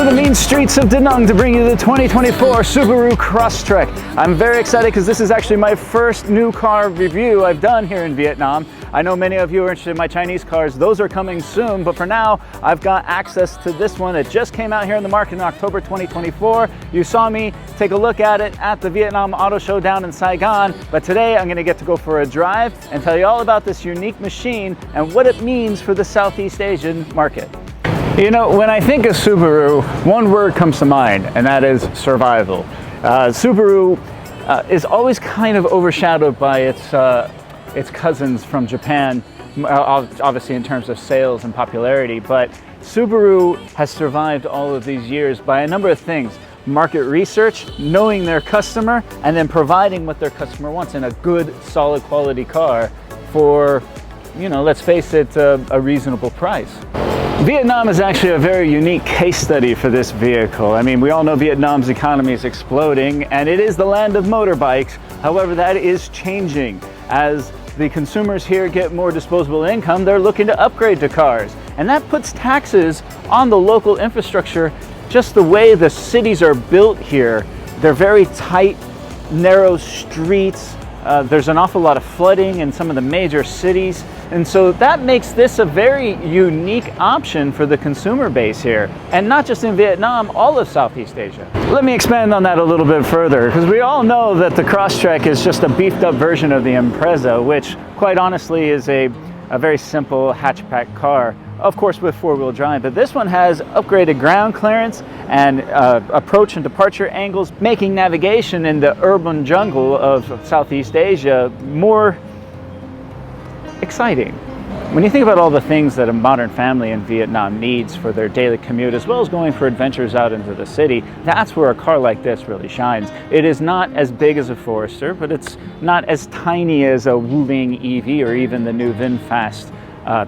to the mean streets of Da Nang to bring you the 2024 Subaru Crosstrek. I'm very excited because this is actually my first new car review I've done here in Vietnam. I know many of you are interested in my Chinese cars. Those are coming soon, but for now, I've got access to this one. It just came out here in the market in October 2024. You saw me take a look at it at the Vietnam Auto Show down in Saigon, but today I'm gonna get to go for a drive and tell you all about this unique machine and what it means for the Southeast Asian market. You know, when I think of Subaru, one word comes to mind, and that is survival. Subaru is always kind of overshadowed by its cousins from Japan, obviously in terms of sales and popularity, but Subaru has survived all of these years by a number of things. Market research, knowing their customer, and then providing what their customer wants in a good, solid quality car for, you know, let's face it, a reasonable price. Vietnam is actually a very unique case study for this vehicle. I mean, we all know Vietnam's economy is exploding and it is the land of motorbikes. However, that is changing. As the consumers here get more disposable income, they're looking to upgrade to cars. And that puts taxes on the local infrastructure. Just the way the cities are built here, they're very tight, narrow streets. There's an awful lot of flooding in some of the major cities. And so that makes this a very unique option for the consumer base here. And not just in Vietnam, all of Southeast Asia. Let me expand on that a little bit further, because we all know that the Crosstrek is just a beefed up version of the Impreza, which quite honestly is a very simple hatchback car, of course with four-wheel drive, but this one has upgraded ground clearance and approach and departure angles, making navigation in the urban jungle of Southeast Asia more exciting. When you think about all the things that a modern family in Vietnam needs for their daily commute, as well as going for adventures out into the city, that's where a car like this really shines. It is not as big as a Forester, but it's not as tiny as a Wuling EV or even the new VinFast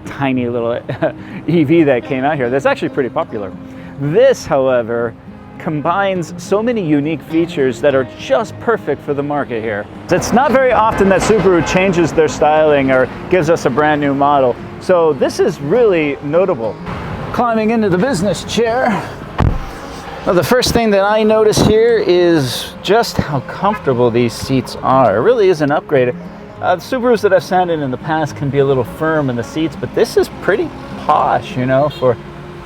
tiny little EV that came out here. That's actually pretty popular. This, however, combines so many unique features that are just perfect for the market here. It's not very often that Subaru changes their styling or gives us a brand new model, so this is really notable. Climbing into the business chair, well, the first thing that I notice here is just how comfortable these seats are. It really is an upgrade. The Subarus that I've sat in the past can be a little firm in the seats, but this is pretty posh, you know. For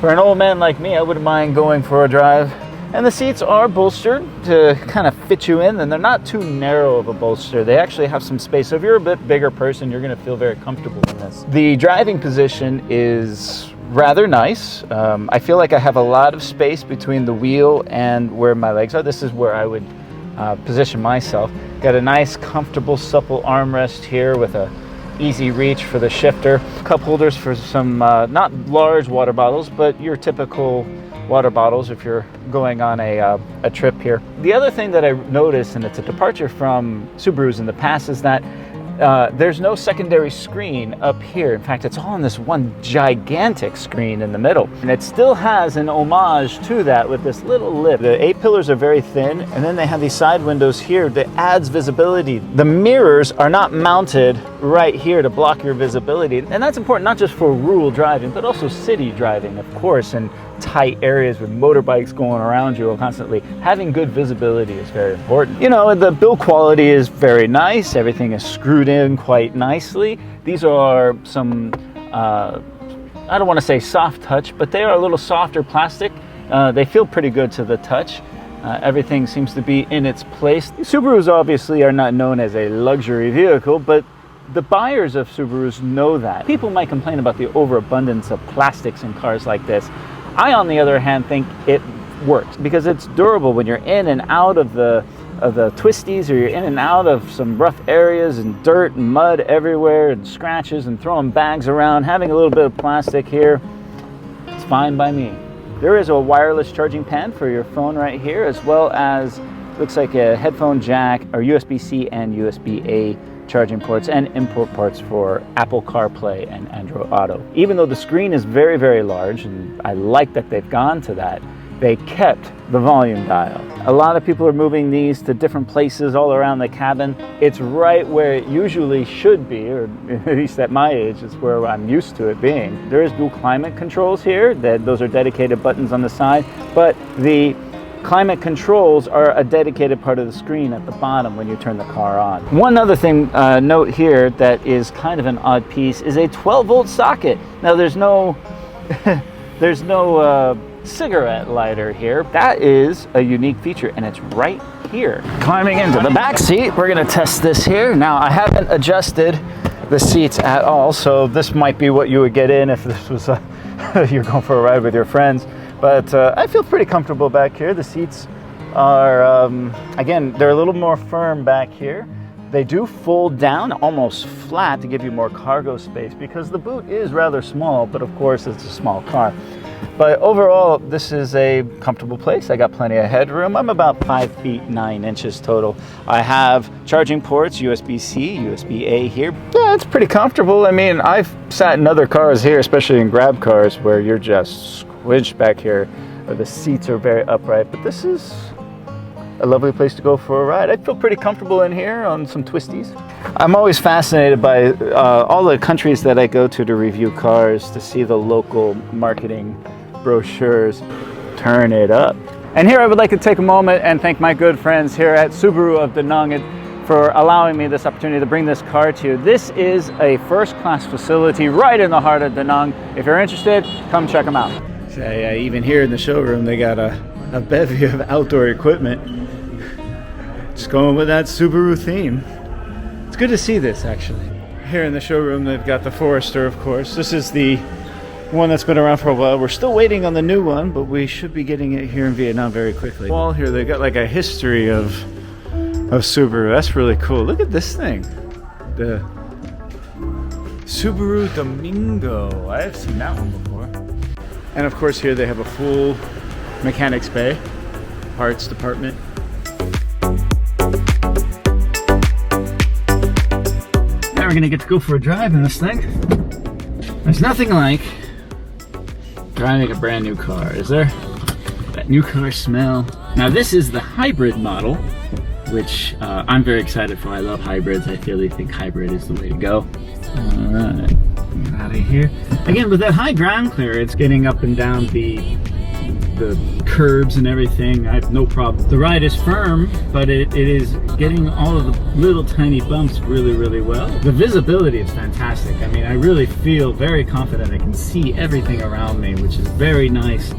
an old man like me, I wouldn't mind going for a drive. And the seats are bolstered to kind of fit you in, and they're not too narrow of a bolster. They actually have some space. So if you're a bit bigger person, you're going to feel very comfortable in this. The driving position is rather nice. I feel like I have a lot of space between the wheel and where my legs are. This is where I would position myself. Got a nice, comfortable, supple armrest here with a easy reach for the shifter. Cup holders for some not large water bottles, but your typical water bottles if you're going on a trip here. The other thing that I noticed, and it's a departure from Subarus in the past, is that there's no secondary screen up here. In fact, it's all on this one gigantic screen in the middle. And it still has an homage to that with this little lip. The 8 pillars are very thin, and then they have these side windows here that adds visibility. The mirrors are not mounted right here to block your visibility. And that's important not just for rural driving, but also city driving, of course, and tight areas with motorbikes going around you constantly. Having good visibility is very important. You know, the build quality is very nice. Everything is screwed in quite nicely. These are some, I don't want to say soft touch, but they are a little softer plastic. They feel pretty good to the touch. Everything seems to be in its place. Subarus obviously are not known as a luxury vehicle, but the buyers of Subarus know that. People might complain about the overabundance of plastics in cars like this. I, on the other hand, think it works because it's durable when you're in and out of the twisties, or you're in and out of some rough areas and dirt and mud everywhere and scratches and throwing bags around. Having a little bit of plastic here, it's fine by me. There is a wireless charging pad for your phone right here, as well as looks like a headphone jack, or USB-C and USB-A charging ports, and import ports for Apple CarPlay and Android Auto. Even though the screen is very, very large, and I like that they've gone to that, they kept the volume dial. A lot of people are moving these to different places all around the cabin. It's right where it usually should be, or at least at my age, it's where I'm used to it being. There is dual climate controls here, those are dedicated buttons on the side, but the climate controls are a dedicated part of the screen at the bottom when you turn the car on. One other thing, note here that is kind of an odd piece is a 12-volt socket. Now there's no, there's no cigarette lighter here. That is a unique feature, and it's right here. Climbing into the back seat, we're gonna test this here. Now I haven't adjusted the seats at all, so this might be what you would get in if this was you're going for a ride with your friends. But I feel pretty comfortable back here. The seats are, again, they're a little more firm back here. They do fold down almost flat to give you more cargo space because the boot is rather small, but of course it's a small car. But overall, this is a comfortable place. I got plenty of headroom. I'm about 5 feet 9 inches total. I have charging ports, USB-C, USB-A here. Yeah, it's pretty comfortable. I mean, I've sat in other cars here, especially in grab cars, where you're just squished back here, where the seats are very upright. But this is a lovely place to go for a ride. I feel pretty comfortable in here on some twisties. I'm always fascinated by all the countries that I go to review cars, to see the local marketing brochures. Turn it up. And here I would like to take a moment and thank my good friends here at Subaru of Da Nang for allowing me this opportunity to bring this car to you. This is a first-class facility right in the heart of Da Nang. If you're interested, come check them out. So, even here in the showroom, they got a bevy of outdoor equipment. Just going with that Subaru theme. It's good to see this, actually. Here in the showroom, they've got the Forester, of course. This is the one that's been around for a while. We're still waiting on the new one, but we should be getting it here in Vietnam very quickly. Wall here, they've got like a history of Subaru. That's really cool. Look at this thing. The Subaru Domingo. I've seen that one before. And of course here they have a full mechanics bay, parts department. Now we're gonna get to go for a drive in this thing. There's nothing like driving a brand new car, is there? That new car smell. Now this is the hybrid model, which I'm very excited for. I love hybrids. I really think hybrid is the way to go. All right, get out of here. Again, with that high ground clearance, getting up and down the curbs and everything, I have no problem. The ride is firm, but it is getting all of the little tiny bumps really, really well. The visibility is fantastic. I mean, I really feel very confident. I can see everything around me, which is very nice,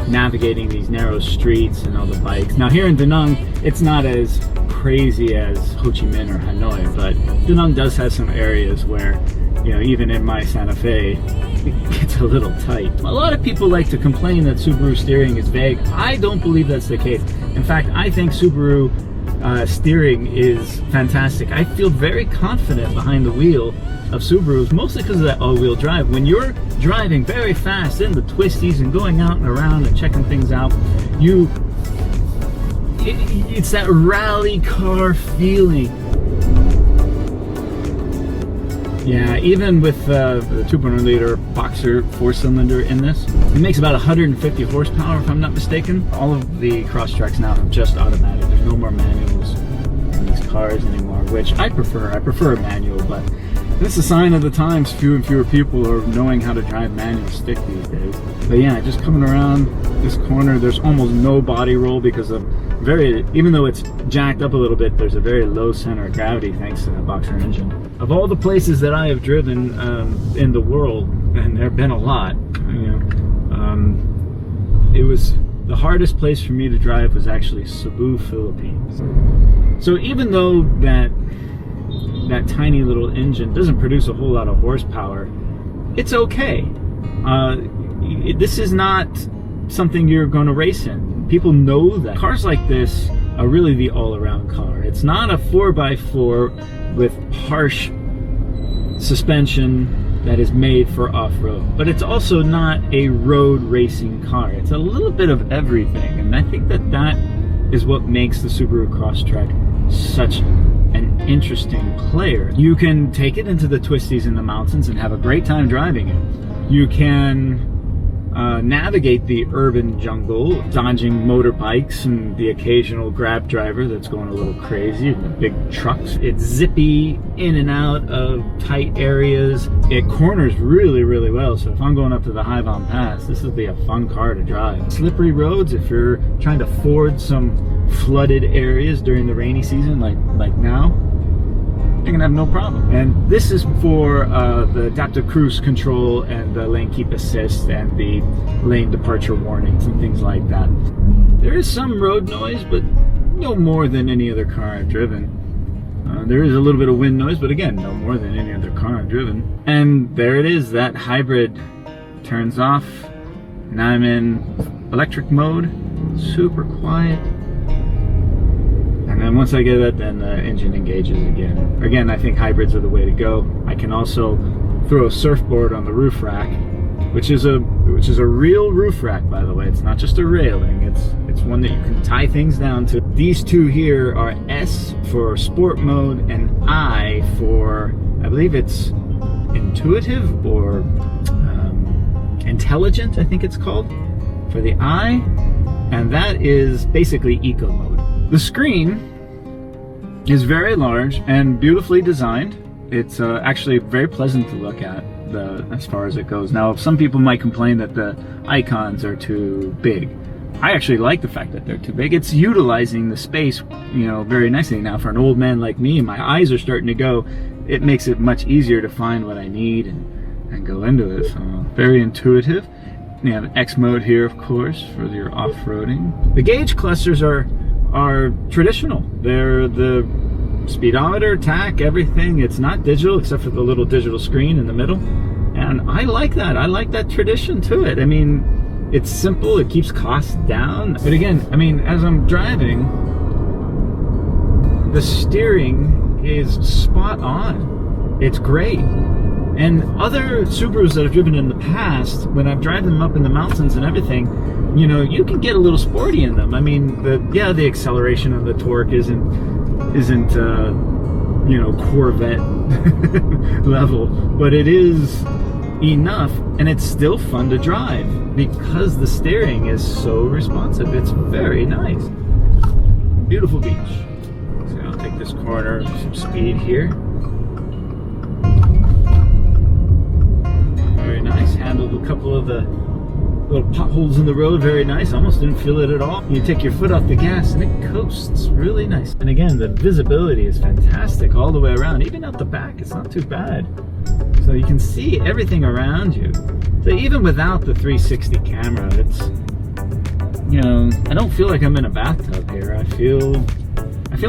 navigating these narrow streets and all the bikes. Now here in Da Nang, it's not as crazy as Ho Chi Minh or Hanoi, but Da Nang does have some areas where, you know, even in my Santa Fe, it gets a little tight. A lot of people like to complain that Subaru steering is vague. I don't believe that's the case. In fact, I think Subaru steering is fantastic. I feel very confident behind the wheel of Subarus, mostly because of that all-wheel drive. When you're driving very fast in the twisties and going out and around and checking things out, it's that rally car feeling. Yeah, even with the 2.0 liter Boxer 4-cylinder in this, it makes about 150 horsepower if I'm not mistaken. All of the crosstreks now are just automatic. There's no more manuals in these cars anymore, which I prefer. I prefer a manual, but it's a sign of the times. Fewer and fewer people are knowing how to drive manual stick these days. But yeah, just coming around this corner, there's almost no body roll because of even though it's jacked up a little bit, there's a very low center of gravity thanks to that Boxer engine. Of all the places that I have driven in the world, and there have been a lot, you know, it was the hardest place for me to drive was actually Cebu, Philippines. So even though that tiny little engine doesn't produce a whole lot of horsepower, it's okay. This is not something you're going to race in. People know that. Cars like this are really the all-around car. It's not a 4x4 with harsh suspension that is made for off-road, but it's also not a road racing car. It's a little bit of everything, and I think that is what makes the Subaru Crosstrek such an interesting player. You can take it into the twisties in the mountains and have a great time driving it. You can navigate the urban jungle, dodging motorbikes and the occasional grab driver that's going a little crazy, and the big trucks. It's zippy in and out of tight areas. It corners really, really well. So if I'm going up to the High Bomb Pass, this would be a fun car to drive. Slippery roads, if you're trying to ford some flooded areas during the rainy season, like now, you're gonna have no problem. And this is for the adaptive cruise control and the lane keep assist and the lane departure warnings and things like that. There is some road noise, but no more than any other car I've driven. There is a little bit of wind noise, but again, no more than any other car I've driven. And there it is, that hybrid turns off. Now I'm in electric mode, super quiet. And then once I get that, then the engine engages again. Again, I think hybrids are the way to go. I can also throw a surfboard on the roof rack, which is a real roof rack, by the way. It's not just a railing. It's one that you can tie things down to. These two here are S for sport mode and I for, I believe it's intuitive or intelligent, I think it's called, for the I. And that is basically eco mode. The screen is very large and beautifully designed. It's actually very pleasant to look at as far as it goes. Now, some people might complain that the icons are too big. I actually like the fact that they're too big. It's utilizing the space, very nicely. Now, for an old man like me, my eyes are starting to go. It makes it much easier to find what I need and go into it. So, very intuitive. You have X mode here, of course, for your off-roading. The gauge clusters are traditional. They're the speedometer, tach, everything. It's not digital except for the little digital screen in the middle. And I like that. I like that tradition to it. I mean, it's simple. It keeps costs down. But again, I mean, as I'm driving, the steering is spot on. It's great. And other Subarus that I've driven in the past, when I've driven them up in the mountains and everything, you can get a little sporty in them. I mean, the acceleration and the torque isn't Corvette level, but it is enough, and it's still fun to drive because the steering is so responsive. It's very nice. Beautiful beach. So I'll take this corner, some speed here. Very nice. Handled a couple of the little potholes in the road, very nice. Almost didn't feel it at all. You take your foot off the gas and it coasts really nice. And again, the visibility is fantastic all the way around. Even out the back, it's not too bad. So you can see everything around you. So even without the 360 camera, it's, I don't feel like I'm in a bathtub here. I feel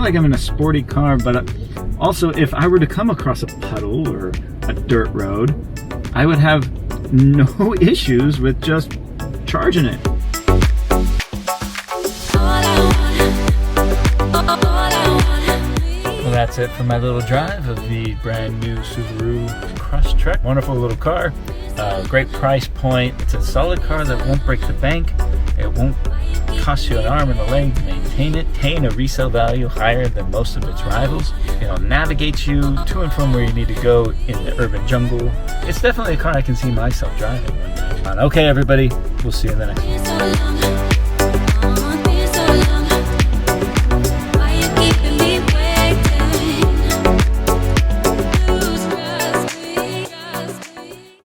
like I'm in a sporty car, but also if I were to come across a puddle or a dirt road, I would have no issues with just charging it. Well, that's it for my little drive of the brand new Subaru Crosstrek. Wonderful little car, great price point. It's a solid car that won't break the bank. It won't cost you an arm and a leg to maintain it, attain a resale value higher than most of its rivals. It'll navigate you to and from where you need to go in the urban jungle. It's definitely a car I can see myself driving one day. Okay, everybody, we'll see you in the next one.